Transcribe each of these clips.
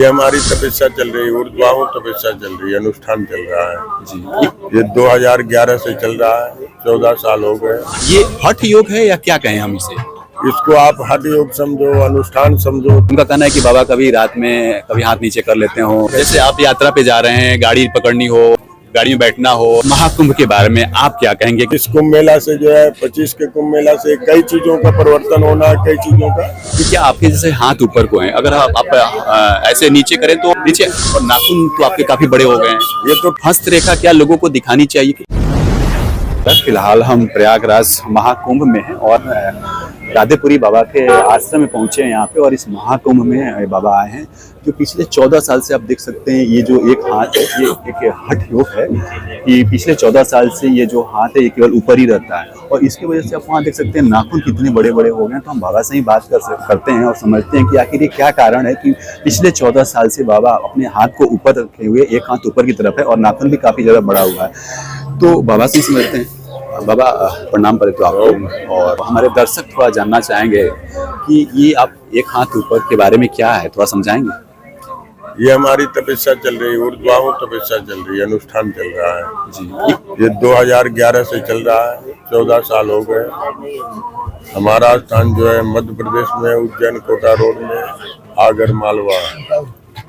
ये हमारी तपस्या चल रही है, ऊर्ध्वाहु तपस्या चल रही है, अनुष्ठान चल रहा है जी। ये 2011 से चल रहा है, 14 साल हो गए। ये हठ योग है या क्या कहें हम इसे? इसको आप हठ योग समझो, अनुष्ठान समझो। उनका कहना है कि बाबा कभी रात में कभी हाथ नीचे कर लेते हो, जैसे आप यात्रा पे जा रहे हैं, गाड़ी पकड़नी हो, गाड़ी में बैठना हो। महाकुंभ के बारे में आप क्या कहेंगे? इस कुंभ मेला से जो है 25 के कुंभ मेला से कई चीजों का परिवर्तन होना है, कई चीजों का। कि क्या आपके जैसे हाथ ऊपर को हैं, अगर आप ऐसे नीचे करें तो नीचे, और नाखून तो आपके काफी बड़े हो गए हैं, ये तो हस्तरेखा क्या लोगों को दिखानी चाहिए? फिलहाल हम प्रयागराज महाकुंभ में हैं और राधेपुरी बाबा के आश्रम में पहुंचे हैं यहाँ पे, और इस महाकुंभ में बाबा आए हैं जो पिछले 14 साल से आप देख सकते हैं। ये जो एक हाथ है ये एक हठ योग है कि पिछले 14 साल से ये जो हाथ है ये केवल ऊपर ही रहता है, और इसकी वजह से आप वहाँ देख सकते हैं नाखून कितने बड़े बड़े हो गए हैं। तो हम बाबा से ही बात करते हैं और समझते हैं कि आखिर ये क्या कारण है कि पिछले 14 साल से बाबा अपने हाथ को ऊपर रखे हुए, एक हाथ ऊपर की तरफ है और नाखून भी काफ़ी ज़्यादा बड़ा हुआ है। तो बाबा से ही समझते हैं। बाबा प्रणाम करे तो आपको, और हमारे दर्शक थोड़ा जानना चाहेंगे कि ये आप एक हाथ ऊपर के बारे में क्या है, थोड़ा समझाएंगे? ये हमारी तपस्या चल रही है, ऊर्ध्वाहु तपस्या चल रही है, अनुष्ठान चल रहा है जी। ये 2011 से चल रहा है, 14 साल हो गए। हमारा स्थान जो है मध्य प्रदेश में, उज्जैन कोटा रोड में, आगर मालवा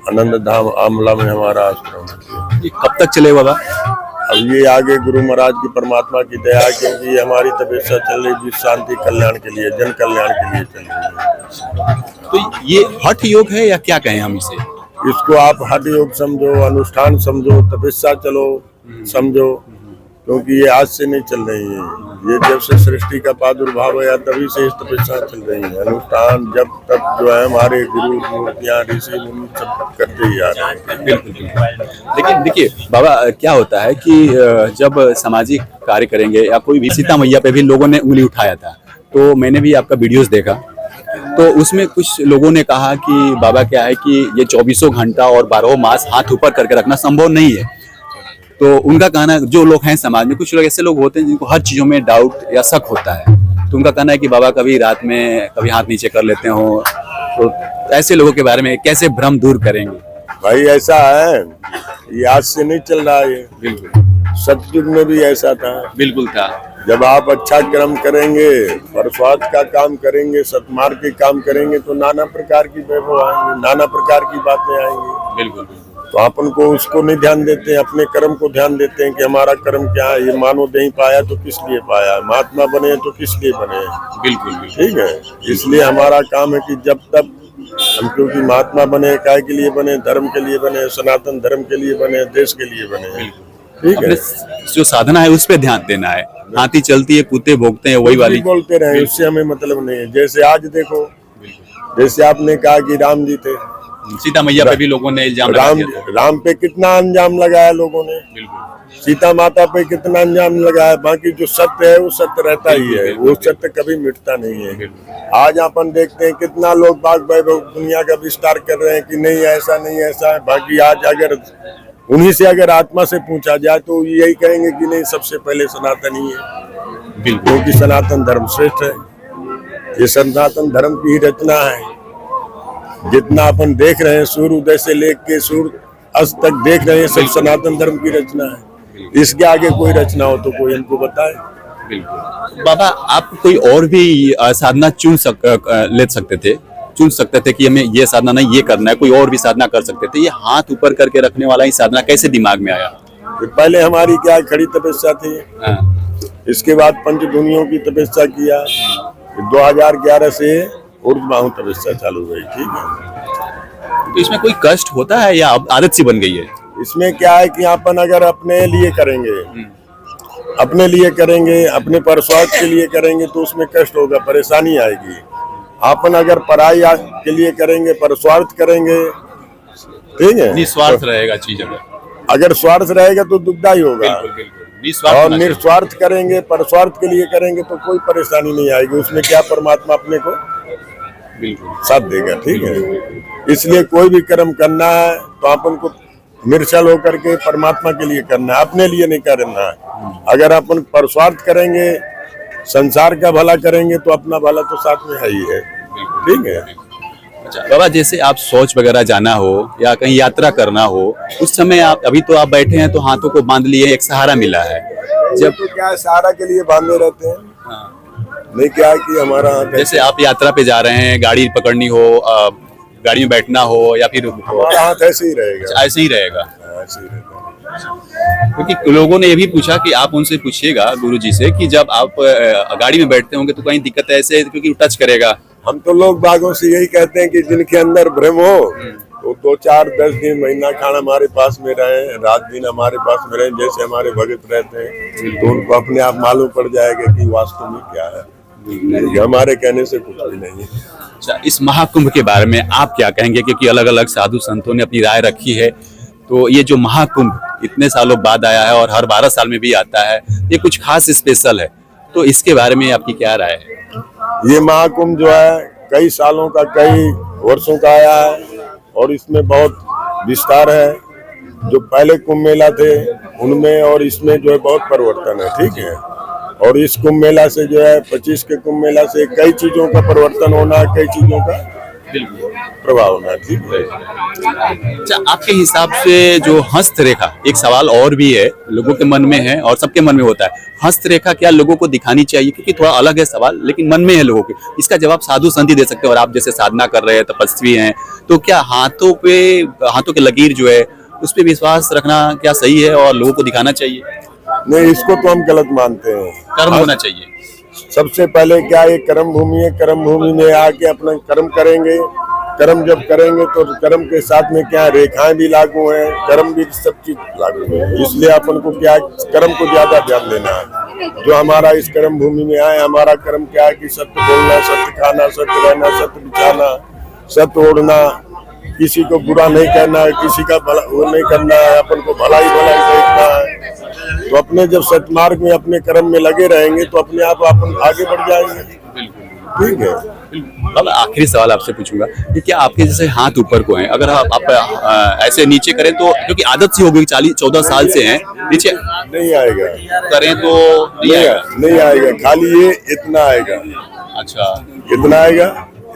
आनंद धाम आमला में हमारा आश्रम है। ये कब तक चले बाबा? अब ये आगे गुरु महाराज की परमात्मा की दया, क्योंकि ये हमारी तपस्या चल रही विश्व शांति कल्याण के लिए, जन कल्याण के लिए चल रही है। तो ये हठ योग है या क्या कहें हम इसे? इसको आप हठ योग समझो, अनुष्ठान समझो, तपस्या चलो समझो, क्योंकि ये आज से नहीं चल रही है। ये जब से सृष्टि का प्रादुर्भाव है तभी से इस तपस्या चल रही है। अनुष्ठान जब तक जो है हमारे गुरु मूर्तियां ऋषि मुनि सब करते ही आ रहे हैं। लेकिन देखिए बाबा, क्या होता है कि जब सामाजिक कार्य करेंगे या कोई भी, सीता मैया पे भी लोगों ने उंगली उठाया था, तो मैंने भी आपका वीडियोस देखा, तो उसमें कुछ लोगों ने कहा कि बाबा क्या है कि ये 24 घंटा और 12 मास हाथ ऊपर करके रखना संभव नहीं है। तो उनका कहना, जो लोग हैं समाज में, कुछ लोग ऐसे लोग होते हैं जिनको हर चीज़ों में डाउट या शक होता है, तो उनका कहना है कि बाबा कभी रात में कभी हाथ नीचे कर लेते हो, तो ऐसे लोगों के बारे में कैसे भ्रम दूर करेंगे? भाई ऐसा है, ये आज से नहीं चल रहा है। बिल्कुल सतयुग में भी ऐसा था। बिल्कुल था। जब आप अच्छा कर्म करेंगे, परस्वाद का काम करेंगे, सतमार्ग के काम करेंगे, तो नाना प्रकार की वैभव आएंगे, नाना प्रकार की बातें आएंगी। बिल्कुल। तो अपन को उसको नहीं ध्यान देते हैं, अपने कर्म को ध्यान देते हैं कि हमारा कर्म क्या है। ये मानव नहीं पाया तो किस लिए पाया, महात्मा बने तो किस लिए बने। बिल्कुल। ठीक है, इसलिए हमारा काम है कि जब तक हम, क्योंकि महात्मा बने काय के लिए बने, धर्म के लिए बने, सनातन धर्म के लिए बने, देश के लिए बने। ठीक है, जो साधना है उस पर ध्यान देना है। हाथी चलती है, कुत्ते भोगते हैं, वही वाली बोलते रहे, उससे हमें मतलब नहीं है। जैसे आज देखो, जैसे आपने कहा कि राम जी थे, सीता मैया पे भी लोगों ने इल्जाम राम पे कितना अंजाम लगाया लोगों ने, सीता माता पे कितना अंजाम लगाया। बाकी जो सत्य है वो सत्य रहता ही है, वो सत्य कभी मिटता नहीं है। आज अपन देखते हैं कितना लोग बाग वैभव दुनिया का विस्तार कर रहे हैं कि नहीं ऐसा नहीं ऐसा है। बाकी आज अगर उन्हीं से अगर आत्मा से पूछा जाए तो यही कहेंगे कि नहीं, सबसे पहले सनातन ही है, क्योंकि सनातन धर्म श्रेष्ठ है। ये सनातन धर्म की ही रचना है। जितना अपन देख रहे हैं, सूर्य उदय से लेके सूर्य अस्त तक देख रहे हैं, सब सनातन धर्म की रचना है। इसके आगे कोई रचना हो तो कोई हमको बताए। बिल्कुल। बाबा, आप कोई और भी साधना चुन सकते थे कि हमें ये साधना नहीं, ये करना है, कोई और भी साधना कर सकते थे। ये हाथ ऊपर करके रखने वाला ही साधना कैसे दिमाग में आया? पहले हमारी क्या खड़ी तपस्या थी, इसके बाद पंचभूमियों की तपस्या किया, 2011 से ऊर्ध्वाहु तपस्या चालू हुई। ठीक है, तो इसमें कोई कष्ट होता है या आदत सी बन गई है? इसमें क्या है कि अपन अगर अपने लिए करेंगे, अपने लिए करेंगे, अपने परस्वार्थ के लिए करेंगे तो उसमें कष्ट होगा, परेशानी आएगी। अपन अगर पराई के लिए करेंगे, परस्वार्थ करेंगे, ठीक है, निस्वार्थ रहेगा चीज। अगर स्वार्थ रहेगा तो दुखदाई होगा। और निस्वार्थ करेंगे, परस्वार्थ के लिए करेंगे तो कोई परेशानी नहीं आएगी। उसमें क्या परमात्मा अपने को साथ देगा। ठीक है, इसलिए कोई भी कर्म करना है तो अपन को निर्छल होकर के परमात्मा के लिए करना है, अपने लिए नहीं करना है। अगर अपन परस्वार्थ करेंगे, संसार का भला करेंगे तो अपना भला तो साथ में है ही है। ठीक है, बाबा जैसे आप शौच वगैरह जाना हो या कहीं यात्रा करना हो, उस समय आप अभी तो आप बैठे हैं तो हाथों को बांध लिए, एक सहारा मिला है। जब तो क्या है, सहारा के लिए बांधे रहते हैं। नहीं क्या है कि हमारा जैसे आप यात्रा पे जा रहे हैं, गाड़ी पकड़नी हो, गाड़ी में बैठना हो या फिर हमारा हाथ ऐसे ही रहेगा, ऐसे ही रहेगा। ऐसे ही रहेगा। क्योंकि लोगों ने ये भी पूछा कि आप उनसे पूछिएगा गुरुजी से कि जब आप गाड़ी में बैठते होंगे तो कहीं दिक्कत ऐसे क्योंकि टच करेगा। हम तो लोग बागों से यही कहते हैं कि जिनके अंदर भ्रम हो तो 2, 4, 10 दिन, महीना खान हमारे पास में रहे, रात दिन हमारे पास में रहे, जैसे हमारे भगत रहते हैं, तो उनको अपने आप मालूम पड़ जाएगा कि वास्तव में क्या है। ये हमारे कहने से कुछ भी नहीं है। अच्छा, इस महाकुंभ के बारे में आप क्या कहेंगे? क्योंकि अलग अलग साधु संतों ने अपनी राय रखी है, तो ये जो महाकुंभ इतने सालों बाद आया है और हर 12 साल में भी आता है, ये कुछ खास स्पेशल है, तो इसके बारे में आपकी क्या राय है? ये महाकुंभ जो है कई सालों का, कई वर्षों का आया है और इसमें बहुत विस्तार है। जो पहले कुंभ मेला थे उनमें और इसमें जो है बहुत परिवर्तन है, ठीक है। और इस कुंभ मेला से जो है 25 के कुंभ मेला से कई चीजों का परिवर्तन होना, कई चीजों का प्रभाव होना, ठीक है। अच्छा, आपके हिसाब से जो हस्तरेखा, एक सवाल और भी है, लोगों के मन में है और सबके मन में होता है, हस्तरेखा क्या लोगों को दिखानी चाहिए? क्योंकि थोड़ा अलग है सवाल, लेकिन मन में है लोगों के। इसका जवाब साधु संत ही दे सकते हैं और आप जैसे साधना कर रहे हैं, तपस्वी हैं, तो क्या हाथों के लकीर जो है उस पर विश्वास रखना क्या सही है और लोगों को दिखाना चाहिए? नहीं, इसको तो हम गलत मानते हैं। कर्म होना चाहिए। सबसे पहले क्या, ये कर्म भूमि है, कर्म भूमि में आके अपना कर्म करेंगे। कर्म जब करेंगे तो कर्म के साथ में क्या रेखाएं भी लागू हैं, कर्म भी, सब चीज लागू है। इसलिए अपन को क्या कर्म को ज्यादा ध्यान देना है। जो हमारा इस कर्म भूमि में आए, हमारा कर्म क्या है कि सत्य बोलना, सत्य खाना, सत्य रहना, सत्य बिछाना, सत्य ओढ़ना, किसी को बुरा नहीं कहना है, किसी का भला वो नहीं करना है, अपन को भलाई भलाई देखना है। तो अपने जब सतमार्ग में अपने कर्म में लगे रहेंगे तो अपने आप अपन आगे बढ़ जाएंगे, ठीक है। अब आखिरी सवाल आपसे पूछूंगा कि क्या आपके जैसे हाथ ऊपर को हैं, अगर आप ऐसे नीचे करें तो, क्योंकि आदत सी हो गई, 14 साल से हैं, नीचे नहीं आएगा, करें तो नहीं आएगा, खाली ये इतना आएगा। अच्छा, कितना आएगा?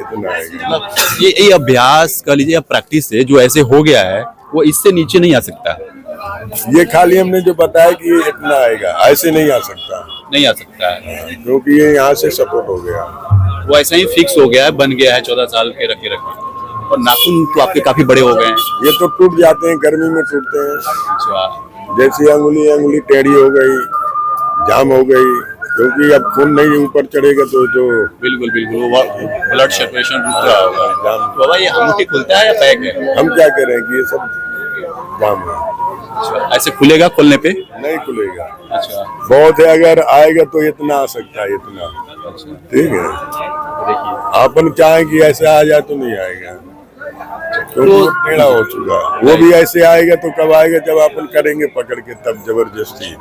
इतना आएगा। ये अभ्यास कर लीजिए, प्रैक्टिस से जो ऐसे हो गया है वो इससे नीचे नहीं आ सकता। ये खाली हमने जो बताया कि ये इतना आएगा, ऐसे नहीं आ सकता, नहीं आ सकता है, क्योंकि ये यहाँ से सपोर्ट हो गया, वो ऐसा ही फिक्स हो गया है, बन गया है 14 साल के रखे। और नाखून तो आपके काफी बड़े हो गए हैं। ये तो टूट जाते हैं, गर्मी में टूटते हैं। अच्छा, जैसी अंगुली टेढ़ी हो गई, जाम हो गई, क्योंकि अब खून नहीं ऊपर चढ़ेगा तो जो बिल्कुल वो ब्लड सर्कुलेशन रुक रहा होगा। तो बाबा ये अंगूठी खुलता है या पैक है? हम क्या कह रहे हैं कि ये सब जाम है। अच्छा, ऐसे खुलेगा, खोलने पे नहीं खुलेगा। अच्छा, बहुत है, अगर आएगा तो इतना आ सकता है, इतना, ठीक है। देखिए अपन चाहें कि ऐसा आ जाए तो नहीं आएगा, क्योंकि वो टेढ़ा हो चुका है। वो भी ऐसे आएगा तो कब आएगा, जब अपन करेंगे पकड़ के, तब जबरदस्ती।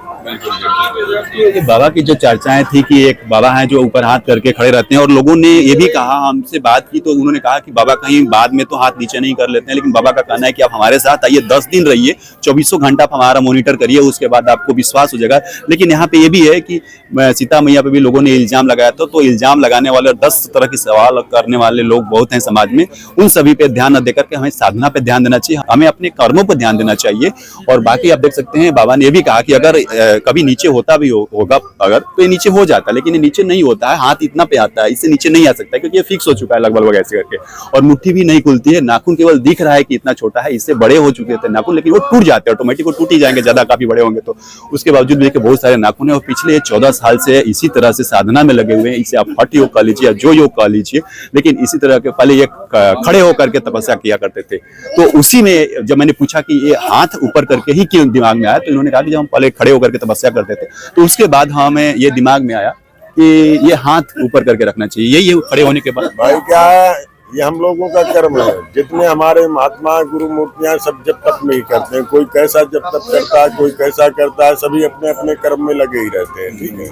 बाबा की जो चर्चाएं थी कि एक बाबा हैं जो ऊपर हाथ करके खड़े रहते हैं, और लोगों ने ये भी कहा, हमसे बात की तो उन्होंने कहा कि बाबा कहीं बाद में तो हाथ नीचे नहीं कर लेते हैं, लेकिन बाबा का कहना है कि आप हमारे साथ आइए, 10 दिन रहिए, 24 घंटा आप हमारा मॉनिटर करिए, उसके बाद आपको विश्वास हो जाएगा। लेकिन यहाँ पे ये भी है कि सीता मैया पे भी लोगों ने इल्जाम लगाया था, तो इल्जाम लगाने वाले 10 तरह के सवाल करने वाले लोग बहुत हैं समाज में, उन सभी पे ध्यान न देकर के हमें साधना पे ध्यान देना चाहिए, हमें अपने कर्मों पर ध्यान देना चाहिए। और बाकी आप देख सकते हैं, बाबा ने ये भी कहा कि अगर कभी नीचे होता भी होगा अगर, तो ये नीचे हो जाता है, लेकिन ये नीचे नहीं होता है, हाथ इतना पे आता है, इससे नीचे नहीं आ सकता है, क्योंकि ये फिक्स हो चुका है लगभग ऐसे करके। और मुट्ठी भी नहीं खुलती है, नाखून केवल दिख रहा है कि इतना छोटा है, इससे बड़े हो चुके थे नाखून, लेकिन वो टूट जाते हैं, ऑटोमेटिक वो टूट ही जाएंगे, ज्यादा काफी बड़े होंगे तो। उसके बावजूद देखिए बहुत सारे नाखून है, और पिछले 14 साल से इसी तरह से साधना में लगे हुए हैं। इसे आप हठ योग कह लीजिए या जो योग कह लीजिए, लेकिन इसी तरह के पहले ये खड़े होकर के तपस्या किया करते थे। तो उसी में जब मैंने पूछा कि ये हाथ ऊपर करके ही क्यों दिमाग में आया, तो इन्होंने कहा कि जब हम पहले खड़े होकर के तपस्या करते थे, तो उसके बाद हमें ये दिमाग में आया कि ये हाथ ऊपर करके रखना चाहिए। यही है खड़े होने के बाद। भाई क्या है, ये हम लोगों का कर्म है। जितने हमारे महात्मा गुरु मूर्तियां सब जब तक में ही करते हैं, कोई कैसा जब तक करता है, कोई कैसा करता है, सभी अपने अपने कर्म में लगे ही रहते हैं, ठीक है।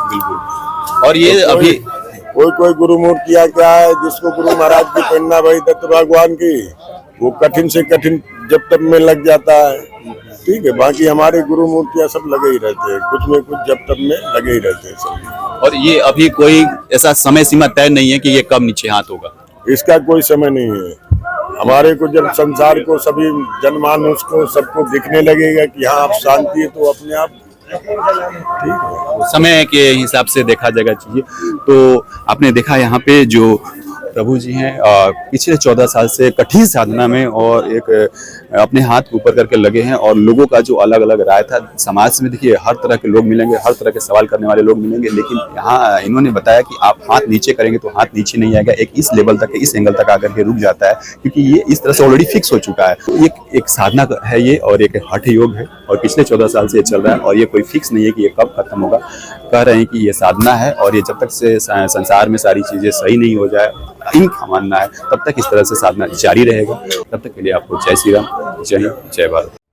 बिल्कुल। और ये अभी कोई गुरु मूर्तियां क्या है, जिसको गुरु महाराज की प्रेरणा भाई दत्त भगवान की, वो कठिन से कठिन जब तक में लग जाता है, ठीक है। बाकी हमारे गुरु मूर्तियां सब लगे ही रहते हैं, कुछ में कुछ जब तक में लगे ही रहते हैं सब। और ये अभी कोई ऐसा समय सीमा तय नहीं है कि ये कब नीचे हाथ होगा। इसका कोई समय नहीं है। हमारे को जब संसार को सभी जनमानस को सबको दिखने लगेगा कि हाँ अब शांति है, तो अपने आप ठीक है। समय के हिसाब से देखा जाएगा चीजें। तो आपने देखा यहाँ पे जो प्रभु जी हैं पिछले 14 साल से कठिन साधना में और एक अपने हाथ ऊपर करके लगे हैं, और लोगों का जो अलग अलग राय था समाज में, देखिए हर तरह के लोग मिलेंगे, हर तरह के सवाल करने वाले लोग मिलेंगे, लेकिन यहाँ इन्होंने बताया कि आप हाथ नीचे करेंगे तो हाथ नीचे नहीं आएगा, एक इस लेवल तक, इस एंगल तक आकर के रुक जाता है, क्योंकि ये इस तरह से ऑलरेडी फिक्स हो चुका है। एक साधना है ये, और एक हठ योग है, और पिछले 14 साल से ये चल रहा है, और ये कोई फिक्स नहीं है कि ये कब खत्म होगा। कह रहे हैं कि ये साधना है, और ये जब तक से संसार में सारी चीजें सही नहीं हो जाए, इनका मानना है, तब तक इस तरह से साधना जारी रहेगा। तब तक के लिए आपको जय श्री राम, जय हिंद, जय भारत।